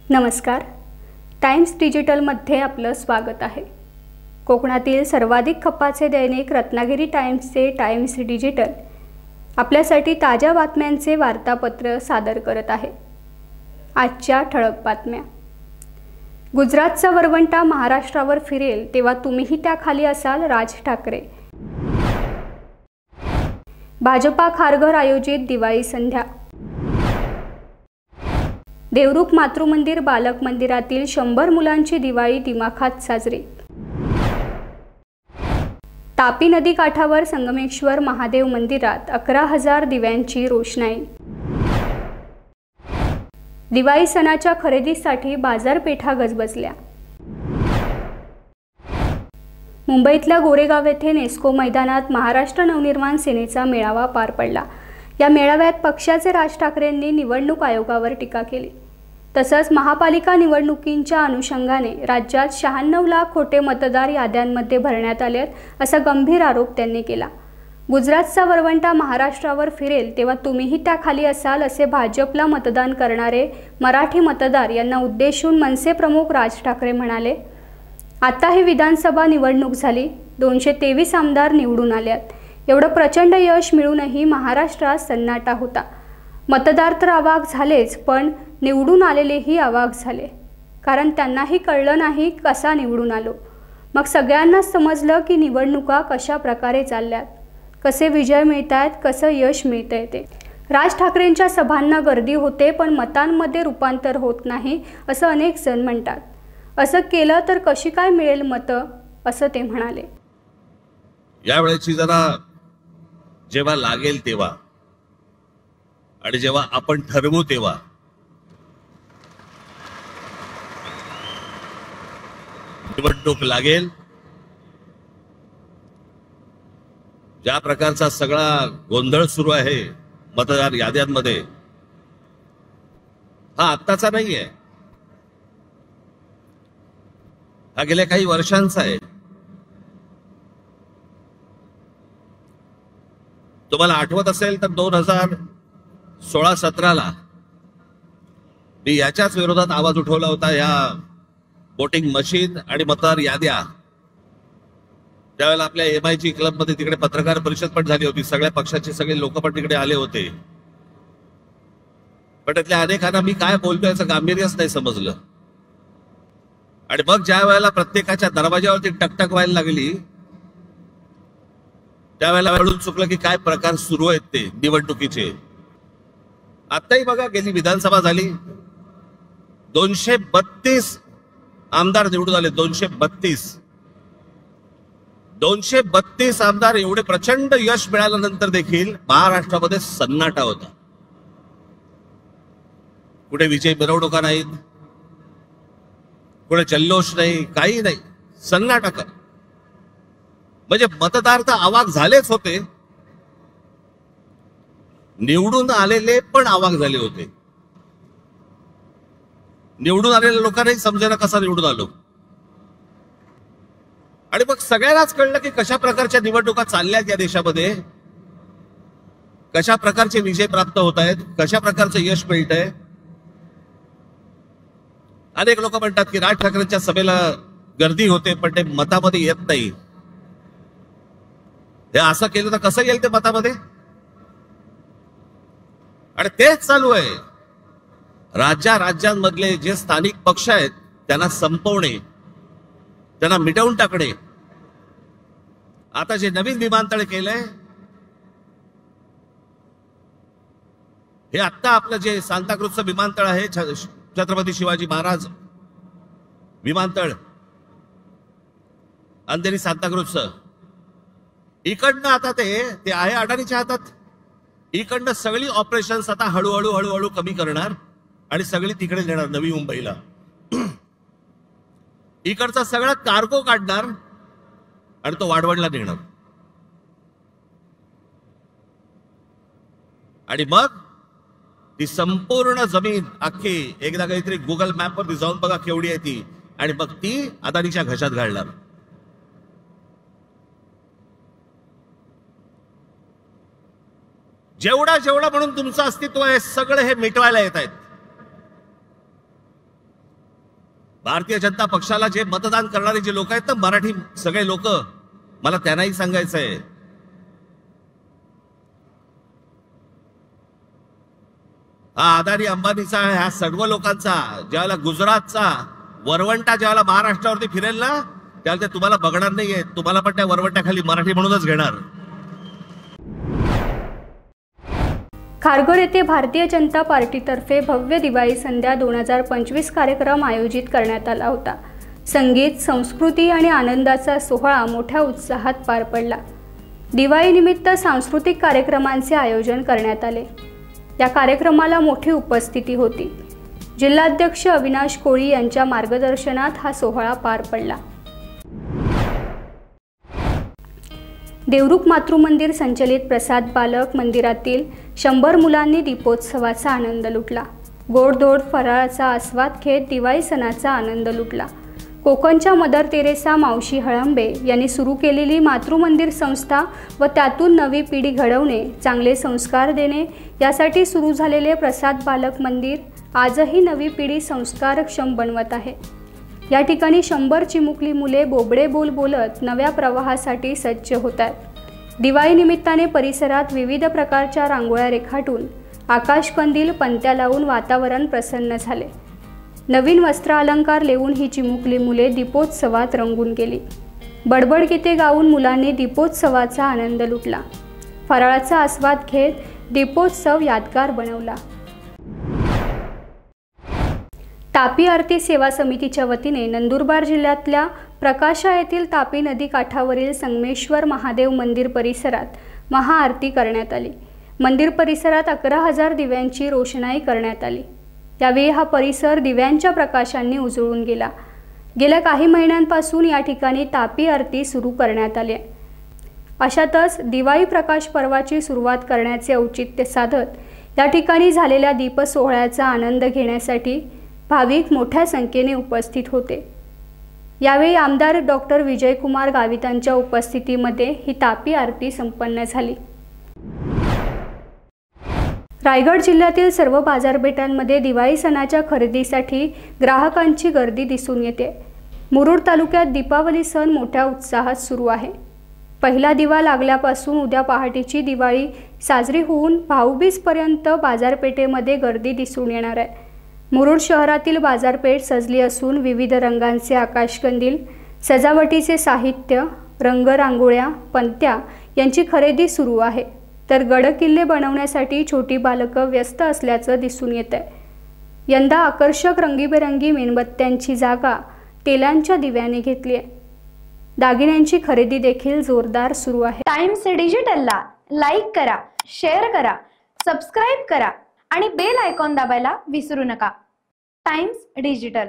नमस्कार. टाइम्स डिजिटलमध्ये आपलं स्वागत आहे. कोकणातील सर्वाधिक खपाचे दैनिक रत्नागिरी टाइम्सचे टाइम्स डिजिटल आपल्यासाठी ताज्या बातम्यांचे वार्तापत्र सादर करत आहे. आजच्या ठळक बातम्या. गुजरातचा वरवंटा महाराष्ट्रावर फिरेल तेव्हा तुम्हीही त्याखाली असाल, राज ठाकरे. भाजपा खारघर आयोजित दिवाळी संध्या. देवरुख मातृमंदिर बालक मंदिरातील 100 मुलांची दिवाळी दिमाखात साजरी. तापी नदी काठावर संगमेश्वर महादेव मंदिरात 11,000 दिव्यांची रोषणाई. दिवाळी सणाच्या खरेदीसाठी बाजारपेठा गजबजल्या. मुंबईतल्या गोरेगाव येथे नेस्को मैदानात महाराष्ट्र नवनिर्माण सेनेचा मेळावा पार पडला. या मेळाव्यात पक्षाचे राज ठाकरेंनी निवडणूक आयोगावर टीका केली. तसंच महापालिका निवडणुकींच्या अनुषंगाने राज्यात 96 लाख खोटे मतदार याद्यांमध्ये भरण्यात आलेत असा गंभीर आरोप त्यांनी केला. गुजरातचा वरवंटा महाराष्ट्रावर फिरेल तेव्हा तुम्हीही त्याखाली असाल असे भाजपला मतदान करणारे मराठी मतदार यांना उद्देशून मनसे प्रमुख राज ठाकरे म्हणाले. आता ही विधानसभा निवडणूक झाली, 223 आमदार निवडून आल्यात. एवढं प्रचंड यश मिळूनही महाराष्ट्रात सन्नाटा होता. मतदार तर अवाक झालेच, पण निवडून आलेलेही अवाक झाले, कारण त्यांनाही कळलं नाही कसा निवडून आलो. मग सगळ्यांनाच समजलं की निवडणुका कशा प्रकारे चालल्यात, कसे विजय मिळतायत, कसं यश मिळतंय ते. राज ठाकरेंच्या सभांना गर्दी होते, पण मतांमध्ये रूपांतर होत नाही असं अनेक जण म्हणतात. असं केलं तर कशी काय मिळेल मतं, असं ते म्हणाले. यावेळेची जरा जेव्हा लागेल तेव्हा आणि जेव्हा आपण ठरवू तेव्हा निवडणूक लागेल. ज्या प्रकारचा सगळा गोंधळ सुरू आहे मतदार याद्यांमध्ये, हा आत्ताचा नाहीये, हा गेल्या काही वर्षांचा आहे. तुम्हाला आठवत असेल तर 2016-17 मी याच्याच विरोधात आवाज उठवला होता. या वोटिंग मशीन आणि मतदार याद्या, त्यावेळेला आपल्या MIG क्लबमध्ये तिकडे पत्रकार परिषद पण झाली होती. सगळ्या पक्षाचे सगळे लोक पण तिकडे आले होते. पण त्यातल्या अनेकांना मी काय बोलतोय याचं गांभीर्यच नाही समजलं. आणि मग ज्या वेळेला प्रत्येकाच्या दरवाजावरती टकटक व्हायला लागली, त्यावेळेला कळून चुकलं की काय प्रकार सुरू आहेत ते निवडणुकीचे. आताही बघा, गेली विधानसभा झाली, 232 आमदार निवडून आले. 232 आमदार. एवढे प्रचंड यश मिळाल्यानंतर देखील महाराष्ट्रामध्ये सन्नाटा होता. कुठे विजय मिरवणुका नाहीत, कुठे जल्लोष नाही, काही नाही, सन्नाटा कर. म्हणजे मतदार तर अवाक झालेच होते, निवडून आलेले पण अवाक झाले होते. निवडून आलेल्या लोकांनाही समजेना कसा निवडून आलो. आणि मग सगळ्यांनाच कळलं की कशा प्रकारच्या निवडणुका चालल्यात या देशामध्ये, कशा प्रकारचे विजय प्राप्त होत आहेत, कशा प्रकारचं यश मिळत आहे. अनेक लोक म्हणतात की राज ठाकरेंच्या सभेला गर्दी होते पण ते मतामध्ये येत नाही. हे असं केलं तर कसं येईल ते मतामध्ये? आणि तेच चालू आहे. राज्यांमधले जे स्थानिक पक्ष आहेत त्यांना संपवणे, त्यांना मिटवून टाकणे. आता जे नवीन विमानतळ केलंय, हे आत्ता आपलं जे सांताक्रूजचं विमानतळ आहे, छत्रपती शिवाजी महाराज विमानतळ, अंधेरी सांताक्रूजचं, इकडनं आता ते आहे अडाणीच्या हातात. इकडनं सगळी ऑपरेशन्स आता हळूहळू कमी करणार आणि सगळी तिकडे नेणार नवी मुंबईला. इकडचा सगळा कार्गो काढणार आणि तो वाढवणला नेणार. आणि मग ती संपूर्ण जमीन अख्खी एकदा काहीतरी गुगल मॅपवरती जाऊन बघा केवढी आहे ती, आणि मग ती अदानीच्या घशात घालणार. जेवढा म्हणून तुमचं अस्तित्व आहे सगळं हे मिटवायला येत आहेत. भारतीय जनता पक्षाला जे मतदान करणारे जे लोक आहेत ना, मराठी सगळे लोक, मला त्यांनाही सांगायचं आहे, हा अदानी अंबानीचा ह्या सर्व लोकांचा ज्यावेळेला गुजरातचा वरवंटा ज्यावेळेला महाराष्ट्रावरती फिरेल ना, त्यावेळेला ते तुम्हाला बघणार नाहीये, तुम्हाला पण त्या वरवंट्याखाली मराठी म्हणूनच घेणार. खारघर येथे भारतीय जनता पार्टीतर्फे भव्य दिवाळी संध्या 2025 कार्यक्रम आयोजित करण्यात आला होता. संगीत, संस्कृती आणि आनंदाचा सोहळा मोठ्या उत्साहात पार पडला. दिवाळीनिमित्त सांस्कृतिक कार्यक्रमांचे आयोजन करण्यात आले. या कार्यक्रमाला मोठी उपस्थिती होती. जिल्हाध्यक्ष अविनाश कोळी यांच्या मार्गदर्शनात हा सोहळा पार पडला. देवरुख मातृमंदिर संचलित प्रसाद बालक मंदिरातील 100 मुलांनी दीपोत्सवाचा आनंद लुटला. गोडधोड फराळाचा आस्वाद घेत दिवाळी सणाचा आनंद लुटला. कोकणच्या मदर तेरेसा मावशी हळंबे यांनी सुरू केलेली मातृमंदिर संस्था व त्यातून नवी पिढी घडवणे, चांगले संस्कार देणे यासाठी सुरू झालेले प्रसाद बालक मंदिर आजही नवी पिढी संस्कारक्षम बनवत आहे. या ठिकाणी 100 चिमुकली मुले बोबडे बोल बोलत नव्या प्रवाहासाठी सज्ज होतात. दिवाळी निमित्ताने परिसरात विविध प्रकारच्या रांगोळ्या रेखाटून आकाशकंदील पणत्या लावून वातावरण प्रसन्न झाले. नवीन वस्त्र अलंकार लेवून ही चिमुकली मुले दीपोत्सवात रंगून गेली. बडबड गीते गाऊन मुलांनी दीपोत्सवाचा आनंद लुटला. फराळाचा आस्वाद घेत दीपोत्सव यादगार बनवला. तापी आरती सेवा समितीच्या वतीने नंदुरबार जिल्ह्यातल्या प्रकाशा येथील तापी नदी काठावरील संगमेश्वर महादेव मंदिर परिसरात महाआरती करण्यात आली. मंदिर परिसरात 11,000 दिव्यांची रोषणाई करण्यात आली. यावेळी हा परिसर दिव्यांच्या प्रकाशांनी उजळून गेला. गेल्या काही महिन्यांपासून या ठिकाणी तापी आरती सुरू करण्यात आली आहे. अशातच दिवाळी प्रकाश पर्वाची सुरुवात करण्याचे औचित्य साधत या ठिकाणी झालेल्या दीप सोहळ्याचा आनंद घेण्यासाठी भाविक मोठ्या संख्येने उपस्थित होते. यावेळी आमदार डॉक्टर विजयकुमार गावितांच्या उपस्थितीमध्ये ही तापी आरती संपन्न झाली. रायगड जिल्ह्यातील सर्व बाजारपेठांमध्ये दिवाळी सणाच्या खरेदीसाठी ग्राहकांची गर्दी दिसून येते. मुरुड तालुक्यात दीपावली सण मोठ्या उत्साहात सुरू आहे. पहिला दिवा लागल्यापासून उद्या पहाटेची दिवाळी साजरी होऊन भाऊबीजपर्यंत बाजारपेठेमध्ये गर्दी दिसून येणार आहे. मुरुड शहरातील बाजारपेठ सजली असून विविध रंगांचे आकाशकंदील, सजावटीचे साहित्य, रंगरांगोळ्या, पणत्या यांची खरेदी सुरू आहे. तर गडकिल्ले बनवण्यासाठी छोटी बालकं व्यस्त असल्याचं दिसून येतंय. यंदा आकर्षक रंगीबेरंगी मेणबत्त्यांची जागा तेलांच्या दिव्याने घेतली आहे. दागिन्यांची खरेदी देखील जोरदार सुरू आहे. टाइम्स डिजिटलला लाईक करा, शेअर करा, सबस्क्राईब करा आणि बेल आयकॉन दाबायला विसरू नका. Times digital.